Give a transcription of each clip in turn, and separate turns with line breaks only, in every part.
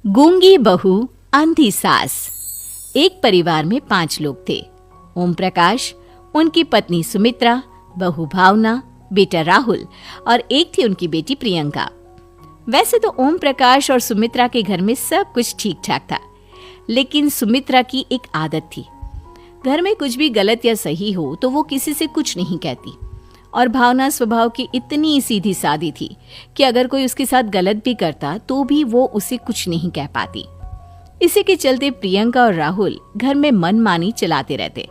गूंगी बहू अंधी सास। एक परिवार में 5 लोग थे। ओम प्रकाश, उनकी पत्नी सुमित्रा, बहू भावना, बेटा राहुल और एक थी उनकी बेटी प्रियंका। वैसे तो ओम प्रकाश और सुमित्रा के घर में सब कुछ ठीक ठाक था, लेकिन सुमित्रा की एक आदत थी। घर में कुछ भी गलत या सही हो तो वो किसी से कुछ नहीं कहती, और भावना स्वभाव की इतनी सीधी सादी थी कि अगर कोई उसके साथ गलत भी करता तो भी वो उसे कुछ नहीं कह पाती। इसी के चलते प्रियंका और राहुल घर में मनमानी चलाते रहते,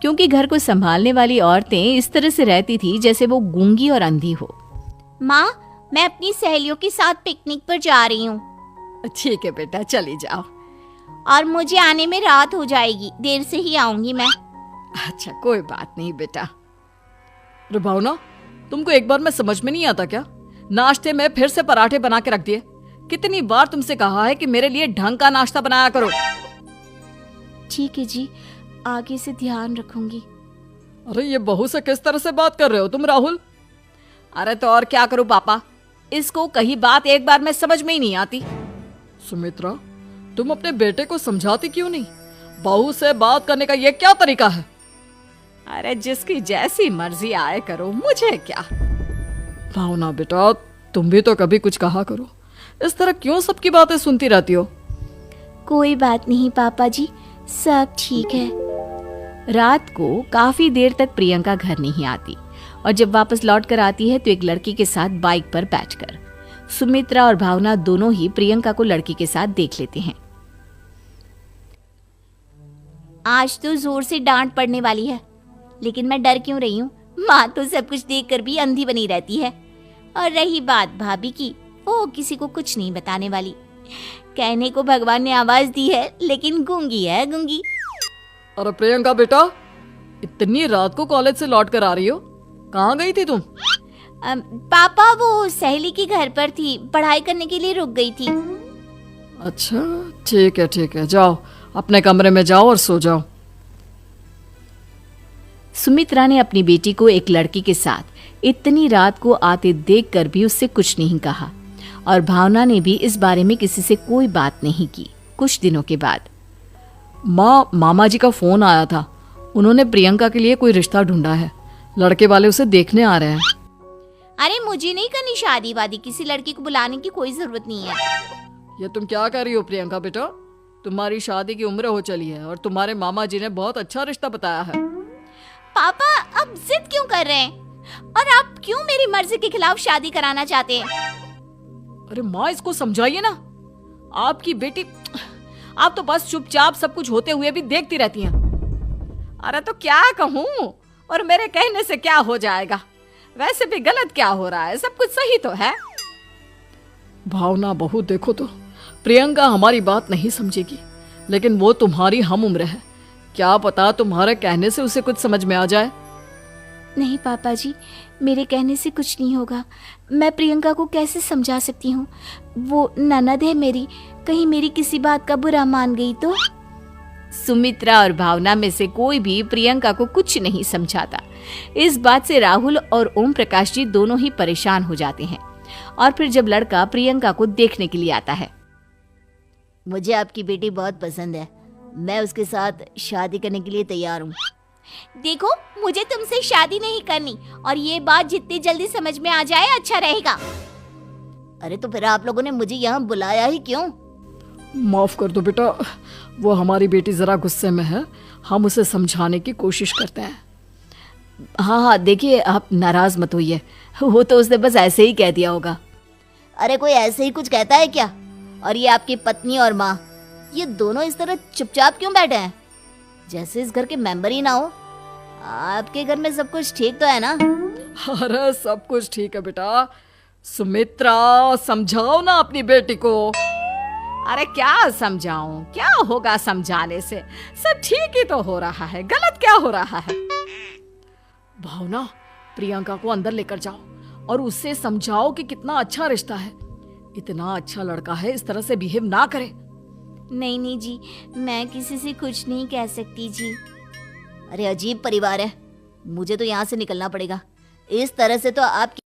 क्योंकि घर को संभालने वाली औरतें इस तरह से रहती थी जैसे वो गूंगी और अंधी हो।
माँ, मैं अपनी सहेलियों के साथ पिकनिक पर जा रही हूँ।
ठीक है बेटा, चली जाओ।
और मुझे आने में रात हो जाएगी, देर से ही आऊंगी मैं।
अच्छा, कोई बात नहीं बेटा। अरे भावना, तुमको एक बार में समझ में नहीं आता क्या? नाश्ते में फिर से पराठे बना के रख दिए। कितनी बार तुमसे कहा है कि मेरे लिए ढंग का नाश्ता बनाया करो।
ठीक है जी, आगे से ध्यान रखूंगी।
अरे ये बहू से किस तरह से बात कर रहे हो तुम राहुल? अरे तो और क्या करूं पापा, इसको कही बात एक बार में समझ में ही नहीं आती। सुमित्रा, तुम अपने बेटे को समझाती क्यों नहीं? बहू से बात करने का ये क्या तरीका है? अरे जिसकी जैसी मर्जी आए करो, मुझे क्या। भावना बेटा, तुम भी तो कभी कुछ कहा करो। इस तरह क्यों सबकी बातें सुनती रहती हो?
कोई बात नहीं पापा जी, सब ठीक है।
रात को काफी देर तक प्रियंका घर नहीं आती, और जब वापस लौट कर आती है तो एक लड़की के साथ बाइक पर बैठकर। सुमित्रा और भावना दोनों ही प्रियंका को लड़की के साथ देख लेते हैं।
आज तो जोर से डांट पड़ने वाली है, लेकिन मैं डर क्यों रही हूँ? माँ तो सब कुछ देखकर भी अंधी बनी रहती है। और रही बात भाभी की, वो किसी को कुछ नहीं बताने वाली। कहने को भगवान ने आवाज दी है, लेकिन गूंगी है गूंगी।
अरे प्रियंका बेटा, इतनी रात को कॉलेज से लौट कर आ रही हो? कहाँ गई थी तुम?
पापा, वो सहेली के घर पर थी, पढ़ाई करने के लिए रुक गई थी।
अच्छा, ठीक है, जाओ अपने कमरे में जाओ और सो जाओ। सुमित्रा ने अपनी बेटी को एक लड़की के साथ इतनी रात को आते देखकर भी उससे कुछ नहीं कहा, और भावना ने भी इस बारे में किसी से कोई बात नहीं की। कुछ दिनों के बाद मामा जी का फोन आया था। उन्होंने प्रियंका के लिए कोई रिश्ता ढूंढा है। लड़के वाले उसे देखने आ रहे हैं।
अरे मुझे नहीं करनी शादी वादी, किसी लड़की को बुलाने की कोई जरूरत नहीं है।
ये तुम क्या कर रही हो प्रियंका बेटा? तुम्हारी शादी की उम्र हो चली है और तुम्हारे मामा जी ने बहुत अच्छा रिश्ता बताया है।
पापा, अब जिद क्यों कर रहे हैं? और आप क्यों मेरी मर्जी के खिलाफ शादी कराना चाहते हैं?
अरे माँ, इसको समझाइए ना। आपकी बेटी, आप तो बस चुपचाप सब कुछ होते हुए भी देखती रहती हैं। अरे तो क्या कहूँ, और मेरे कहने से क्या हो जाएगा? वैसे भी गलत क्या हो रहा है, सब कुछ सही तो है। भावना बहू, देखो तो प्रियंका हमारी बात नहीं समझेगी, लेकिन वो तुम्हारी हम उम्र है। क्या पता तुम्हारे कहने से उसे कुछ समझ में आ जाए।
नहीं पापा जी, मेरे कहने से कुछ नहीं होगा। मैं प्रियंका को कैसे समझा सकती हूँ? वो ननद है मेरी, कहीं मेरी किसी बात का बुरा मान गई तो?
सुमित्रा और भावना में से कोई भी प्रियंका को कुछ नहीं समझाता। इस बात से राहुल और ओम प्रकाश जी दोनों ही परेशान हो जाते हैं। और फिर जब लड़का प्रियंका को देखने के लिए आता है,
मुझे आपकी बेटी बहुत पसंद है, मैं उसके साथ शादी करने के लिए तैयार हूँ। देखो, मुझे तुमसे शादी नहीं करनी, और ये बात जितनी जल्दी समझ में आ जाए अच्छा रहेगा। अरे तो फिर आप लोगों ने मुझे यहाँ बुलाया ही क्यों?
माफ कर दो बेटा, वो हमारी बेटी जरा गुस्से में है, हम उसे समझाने की कोशिश करते हैं। हाँ, देखिए आप नाराज मत होइए, वो तो उसने बस ऐसे ही कह दिया होगा।
अरे कोई ऐसे ही कुछ कहता है क्या? और ये आपकी पत्नी और माँ, ये दोनों इस तरह चुपचाप क्यों बैठे हैं, जैसे इस घर के मेंबर ही ना हो? आपके घर में सब कुछ ठीक तो है ना?
अरे सब कुछ ठीक है बेटा। सुमित्रा, समझाओ ना अपनी बेटी को। अरे क्या समझाऊं, क्या होगा समझाने से? सब ठीक ही तो हो रहा है, गलत क्या हो रहा है? भावना, प्रियंका को अंदर लेकर जाओ और उससे समझाओ कि कितना अच्छा रिश्ता है। इतना अच्छा लड़का है, इस तरह से बिहेव ना करे।
नहीं जी, मैं किसी से कुछ नहीं कह सकती जी। अरे अजीब परिवार है, मुझे तो यहाँ से निकलना पड़ेगा। इस तरह से तो आपकी